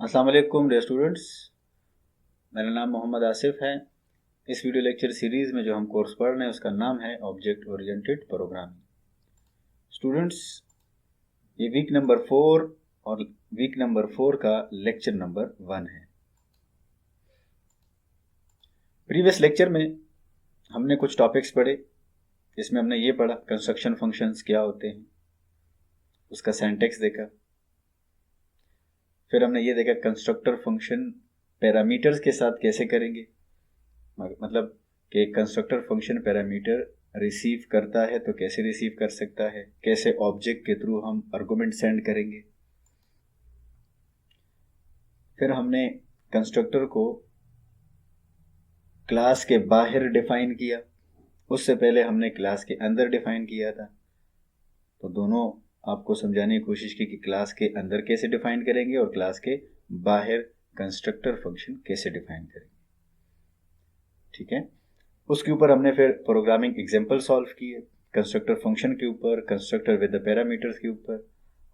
अस्सलाम वालेकुम dear students, मेरा नाम मोहम्मद आसिफ है। इस वीडियो लेक्चर सीरीज़ में जो हम कोर्स पढ़ रहे हैं उसका नाम है ऑब्जेक्ट ओरिएंटेड प्रोग्रामिंग। स्टूडेंट्स, ये वीक नंबर 4 और वीक नंबर 4 का लेक्चर नंबर 1 है। प्रीवियस लेक्चर में हमने कुछ टॉपिक्स पढ़े, जिसमें हमने ये पढ़ा कंस्ट्रक्शन फंक्शंस क्या होते हैं, उसका सिंटैक्स देखा। फिर हमने ये देखा कंस्ट्रक्टर फंक्शन पैरामीटर्स के साथ कैसे करेंगे, मतलब कि एक कंस्ट्रक्टर फंक्शन पैरामीटर रिसीव करता है तो कैसे रिसीव कर सकता है, कैसे ऑब्जेक्ट के थ्रू हम आर्गुमेंट सेंड करेंगे। फिर हमने कंस्ट्रक्टर को क्लास के बाहर डिफाइन किया, उससे पहले हमने क्लास के अंदर डिफाइन किया था। तो दोनों आपको समझाने की कोशिश की कि क्लास के अंदर कैसे डिफाइन करेंगे और क्लास के बाहर कंस्ट्रक्टर फंक्शन कैसे डिफाइन करेंगे। ठीक है, उसके ऊपर हमने फिर प्रोग्रामिंग एग्जांपल सॉल्व किए, कंस्ट्रक्टर फंक्शन के ऊपर, कंस्ट्रक्टर विद द पैरामीटर्स के ऊपर,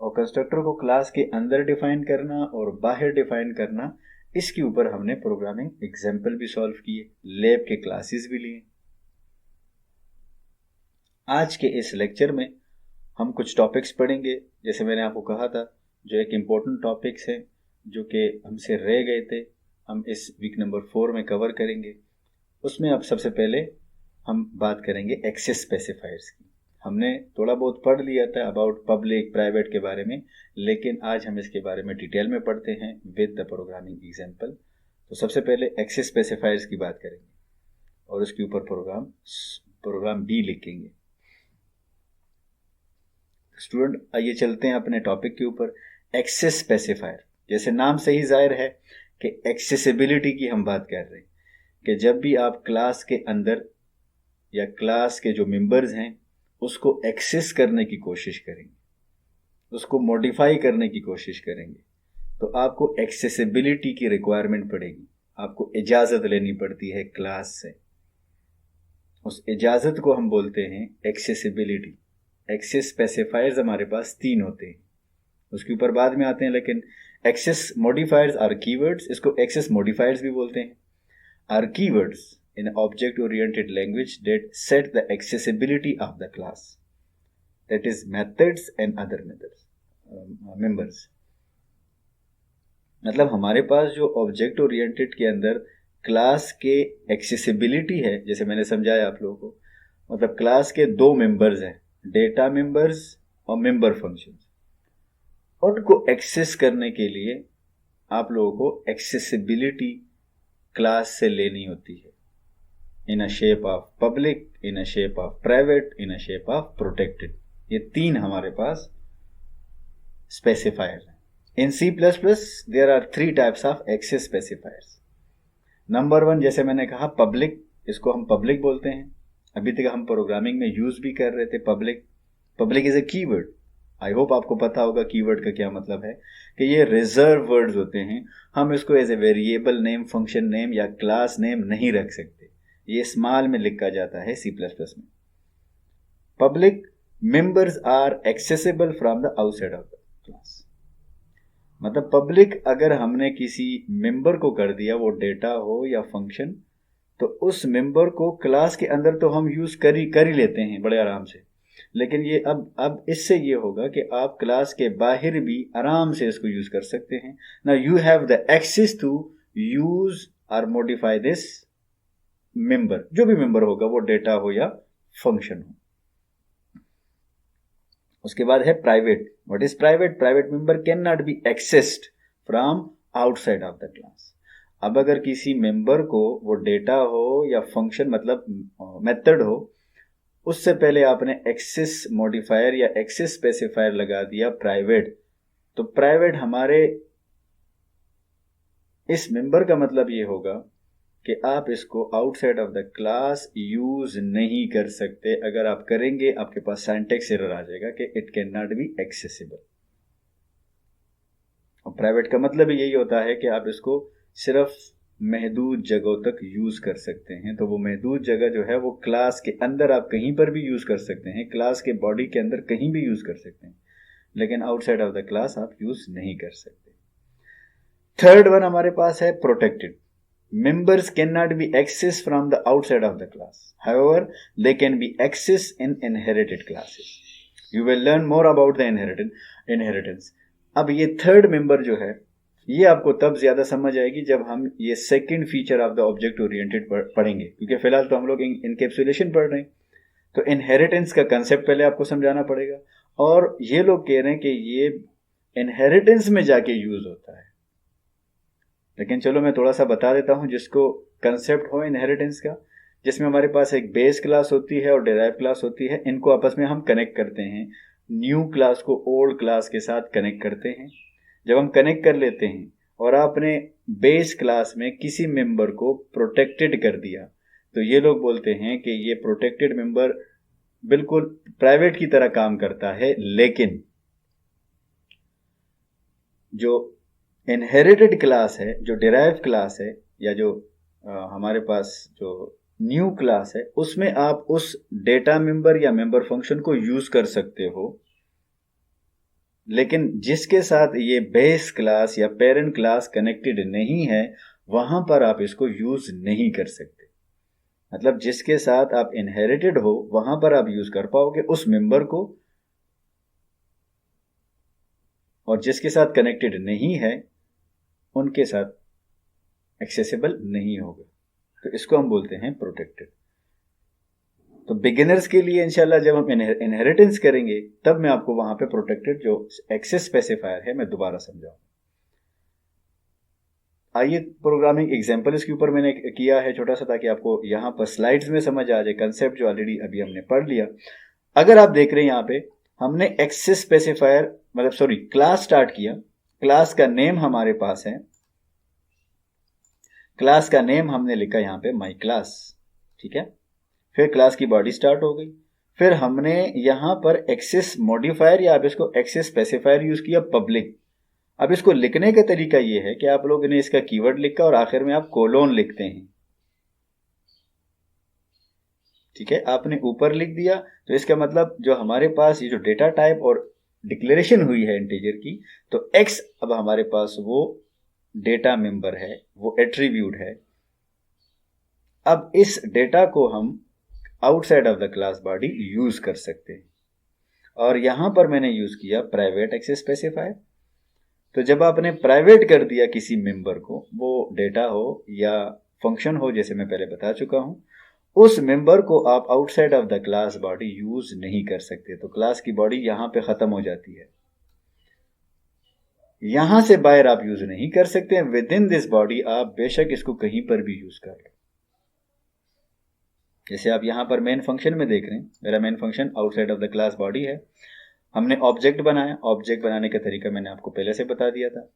और कंस्ट्रक्टर को क्लास के अंदर डिफाइन करना और बाहर डिफाइन करना, इसके ऊपर हमने प्रोग्रामिंग एग्जांपल भी सॉल्व किए, लैब के क्लासेस भी लिए। आज के इस लेक्चर में हम कुछ टॉपिक्स पढ़ेंगे, जैसे मैंने आपको कहा था, जो एक इम्पोर्टेंट टॉपिक्स हैं जो कि हमसे रह गए थे, हम इस वीक नंबर 4 में कवर करेंगे। उसमें अब सबसे पहले हम बात करेंगे एक्सेस स्पेसिफायर्स की। हमने थोड़ा बहुत पढ़ लिया था अबाउट पब्लिक प्राइवेट के बारे में, लेकिन आज हम इसके बारे में डिटेल में पढ़ते हैं विद द प्रोग्रामिंग एग्जांपल। तो सबसे पहले एक्सेस स्पेसिफायर्स की बात करेंगे और उसके ऊपर प्रोग्राम बी लिखेंगे। स्टूडेंट, आइए चलते हैं अपने टॉपिक के ऊपर। एक्सेस स्पेसिफायर, जैसे नाम से ही जाहिर है कि एक्सेसिबिलिटी की हम बात कर रहे हैं, कि जब भी आप क्लास के अंदर या क्लास के जो मेंबर्स हैं उसको एक्सेस करने की कोशिश करेंगे, उसको मॉडिफाई करने की कोशिश करेंगे, तो आपको एक्सेसिबिलिटी की रिक्वायरमेंट पड़ेगी, आपको इजाज़त लेनी पड़ती है क्लास से। उस इजाज़त को हम बोलते हैं एक्सेसिबिलिटी। एक्सेस स्पेसिफायर्स हमारे पास 3 होते हैं, उसके ऊपर बाद में आते हैं, लेकिन एक्सेस मॉडिफायर्स आर कीवर्ड्स, इसको एक्सेस मॉडिफायर्स भी बोलते हैं, are keywords in object-oriented language that set the accessibility of the class, that is methods and other methods members। मतलब हमारे पास जो ऑब्जेक्ट ओरिएंटेड के अंदर क्लास के एक्सेसिबिलिटी है, जैसे मैंने समझाया आप लोगों को, मतलब क्लास के 2 मेंबर्स हैं, डेटा मेंबर्स और मेंबर फंक्शंस। उनको एक्सेस करने के लिए आप लोगों को एक्सेसिबिलिटी क्लास से लेनी होती है, in a shape of public, in a shape of private, in a shape of protected. ये 3 हमारे पास स्पेसिफायर हैं। In C++ there are 3 types of access specifiers. Number 1, जैसे मैंने कहा, पब्लिक, इसको हम पब्लिक बोलते हैं। अभी तक हम प्रोग्रामिंग में यूज भी कर रहे थे public. Public is a keyword. I hope आपको पता होगा कीवर्ड का क्या मतलब है, कि ये रिजर्व वर्ड्स होते हैं, हम इसको as a variable name, function name या क्लास नेम नहीं रख सकते। ये स्मॉल में लिखा जाता है C++ में। Public members are accessible from the outside of the class. मतलब पब्लिक अगर हमने किसी मेंबर को कर दिया, वो डेटा हो या फंक्शन, तो उस मेंबर को क्लास के अंदर तो हम यूज कर ही लेते हैं बड़े आराम से, लेकिन ये अब इससे ये होगा कि आप क्लास के बाहर भी आराम से इसको यूज कर सकते हैं। Now you have the access to use और मॉडिफाई दिस मेंबर, जो भी मेंबर होगा, वो डेटा हो या फंक्शन हो। उसके बाद है private. What is private? Private member can not be accessed from outside of the class. अब अगर किसी मेंबर को वो डेटा हो या फंक्शन, मतलब मेथड हो, उससे पहले आपने एक्सेस मॉडिफायर या एक्सेस स्पेसिफायर लगा दिया प्राइवेट, तो प्राइवेट हमारे इस मेंबर का मतलब ये होगा कि आप इसको outside of the class use नहीं कर सकते। अगर आप करेंगे, आपके पास सिंटैक्स एरर आ जाएगा कि it can not be accessible. और प्राइवेट का मतलब यही होता है कि आप इसको सिर्फ महदूद जगहों तक यूज कर सकते हैं। तो वो महदूद जगह जो है वो क्लास के अंदर आप कहीं पर भी यूज कर सकते हैं, क्लास के बॉडी के अंदर कहीं भी यूज कर सकते हैं, लेकिन आउटसाइड ऑफ द क्लास आप यूज नहीं कर सकते। थर्ड वन हमारे पास है protected. Members cannot be accessed from the outside of the class. However, they can be accessed in inherited classes. You will learn more about the inheritance. अब ये third member जो है ये आपको तब ज्यादा समझ आएगी जब हम ये second feature of the object oriented पढ़ेंगे, क्योंकि फिलहाल तो हम लोग इनकैप्सुलेशन पढ़ रहे हैं. तो इनहेरिटेंस का कंसेप्ट पहले आपको समझाना पड़ेगा, और ये लोग कह रहे हैं कि ये इनहेरिटेंस में जाके यूज होता है. लेकिन चलो मैं थोड़ा सा बता देता हूं जिसको कंसेप्ट हो इनहेरिटेंस का, जिसमें हमारे पास एक बेस क्लास होती है और डिराइव क्लास होती है. इनको आपस में हम कनेक्ट करते हैं. न्यू क्लास को ओल्ड क्लास के साथ कनेक्ट करते हैं. जब हम कनेक्ट कर लेते हैं और आपने बेस क्लास में किसी मेंबर को प्रोटेक्टेड कर दिया, तो ये लोग बोलते हैं कि ये प्रोटेक्टेड मेंबर बिल्कुल प्राइवेट की तरह काम करता है. लेकिन जो इनहेरिटेड क्लास है, जो डिराइव क्लास है, या जो हमारे पास जो न्यू क्लास है, उसमें आप उस डेटा मेंबर या मेंबर फंक्शन को यूज कर सकते हो. लेकिन जिसके साथ ये बेस क्लास या पेरेंट क्लास कनेक्टेड नहीं है, वहां पर आप इसको यूज नहीं कर सकते. मतलब जिसके साथ आप इनहेरिटेड हो वहां पर आप यूज कर पाओगे उस मेंबर को, और जिसके साथ कनेक्टेड नहीं है उनके साथ एक्सेसिबल नहीं होगा. तो इसको हम बोलते हैं प्रोटेक्टेड. तो बिगिनर्स के लिए इंशाल्लाह जब हम इनहेरिटेंस करेंगे तब मैं आपको वहां पे प्रोटेक्टेड जो एक्सेस स्पेसिफायर है मैं दोबारा समझाऊंगा. आइए प्रोग्रामिंग एग्जांपल इसके ऊपर मैंने किया है छोटा सा, ताकि आपको यहां पर स्लाइड्स में समझ आ जाए कंसेप्ट जो ऑलरेडी अभी हमने पढ़ लिया. अगर आप देख रहे हैं यहां पे हमने एक्सेस स्पेसिफायर क्लास स्टार्ट किया. क्लास का नेम हमारे पास है, क्लास का नेम हमने लिखा यहां पे माई क्लास. ठीक है. फिर क्लास की बॉडी स्टार्ट हो गई. फिर हमने यहां पर एक्सेस मॉडिफायर या आप इसको एक्सेस स्पेसिफायर यूज किया पब्लिक. अब इसको लिखने का तरीका यह है कि आप लोगों ने इसका कीवर्ड लिखा और आखिर में आप कोलोन लिखते हैं. ठीक है. आपने ऊपर लिख दिया तो इसका मतलब जो हमारे पास ये जो डेटा टाइप और डिक्लेरेशन हुई है इंटीजर की, तो x अब हमारे पास वो डेटा मेंबर है, वो एट्रीब्यूट है. अब इस डेटा को हम outside of the class body use कर सकते हैं, और यहां पर मैंने यूज किया प्राइवेट एक्सेस स्पेसिफायर. तो जब आपने प्राइवेट कर दिया किसी मेंबर को, वो डेटा हो या फंक्शन हो, जैसे मैं पहले बता चुका हूं, उस मेंबर को आप outside of the class body use नहीं कर सकते. तो क्लास की बॉडी यहां पे खत्म हो जाती है. यहां से बाहर आप यूज नहीं कर सकते. विद इन दिस बॉडी आप बेशक इसको कहीं पर भी यूज कर लो. जैसे आप यहां पर मेन फंक्शन में देख रहे हैं, मेरा main function outside of the class body है. हमने ऑब्जेक्ट बनाया. ऑब्जेक्ट बनाने का तरीका मैंने आपको पहले से बता दिया था.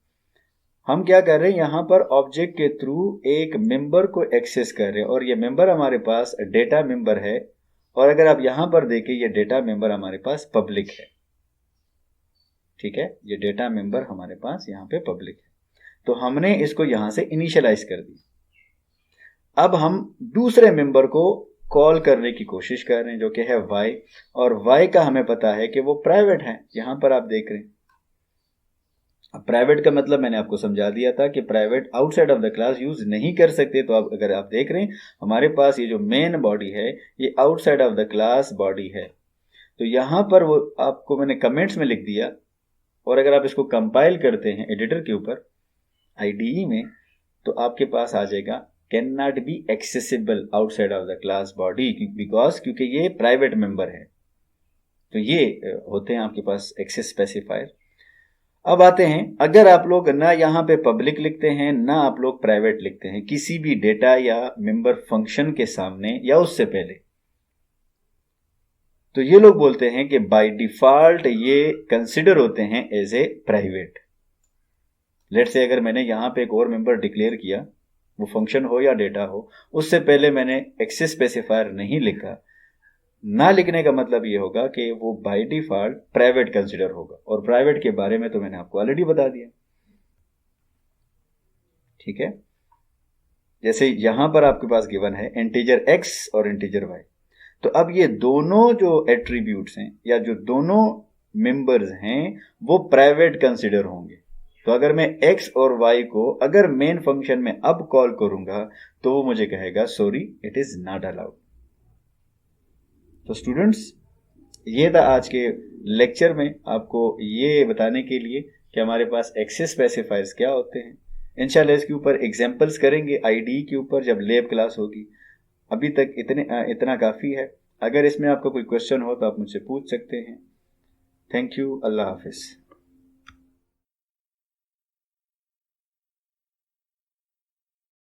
हम क्या कर रहे हैं, यहां पर ऑब्जेक्ट के थ्रू एक मेंबर को एक्सेस कर रहे हैं, और ये मेंबर हमारे पास डेटा मेंबर है. और अगर आप यहां पर देखें, ये डेटा मेंबर हमारे पास पब्लिक है. ठीक है. ये डेटा मेंबर हमारे पास यहां पे पब्लिक है. तो हमने इसको यहां से इनिशियलाइज कर दिया. अब हम दूसरे मेंबर को कॉल करने की कोशिश कर रहे हैं, जो कि है y, और y का हमें पता है कि वो प्राइवेट है. यहां पर आप देख रहे हैं. अब प्राइवेट का मतलब मैंने आपको समझा दिया था कि private outside of the class use नहीं कर सकते. तो अब अगर आप देख रहे हैं हमारे पास ये जो मेन बॉडी है ये outside of the class body है. तो यहां पर वो आपको मैंने कमेंट्स में लिख दिया, और अगर आप इसको कंपाइल करते हैं एडिटर के ऊपर IDE में, तो आपके पास आ जाएगा can not be accessible outside of the class body, because क्योंकि ये प्राइवेट मेंबर है. तो ये होते हैं आपके पास एक्सेस स्पेसिफायर. अब आते हैं, अगर आप लोग ना यहाँ पे पब्लिक लिखते हैं ना आप लोग प्राइवेट लिखते हैं किसी भी डेटा या मेंबर फंक्शन के सामने या उससे पहले, तो ये लोग बोलते हैं कि बाय डिफॉल्ट ये कंसिडर होते हैं as a private. Let's say अगर मैंने यहां पे एक और मेंबर डिक्लेयर किया, वो फंक्शन हो या डेटा हो, उससे पहले मैंने एक्सेस स्पेसिफायर नहीं लिखा, ना लिखने का मतलब ये होगा कि वो बाय डिफॉल्ट प्राइवेट कंसिडर होगा. और प्राइवेट के बारे में तो मैंने आपको ऑलरेडी बता दिया. ठीक है. जैसे यहां पर आपके पास गिवन है इंटीजर x और इंटीजर y. तो अब ये दोनों जो एट्रीब्यूट्स हैं या जो दोनों मेंबर्स हैं वो प्राइवेट कंसिडर होंगे. तो अगर मैं x और y को अगर मेन फंक्शन में अब कॉल करूंगा तो वो मुझे कहेगा sorry it is not allowed. तो स्टूडेंट्स, ये था आज के लेक्चर में आपको ये बताने के लिए कि हमारे पास एक्सेस स्पेसिफायर्स क्या होते हैं। इंशाल्लाह इसके ऊपर एग्जांपल्स करेंगे आईडी के ऊपर जब लैब क्लास होगी। अभी तक इतना काफ़ी है। अगर इसमें आपका कोई क्वेश्चन हो तो आप मुझसे पूछ सकते हैं। Thank you. अल्लाह हाफिज़।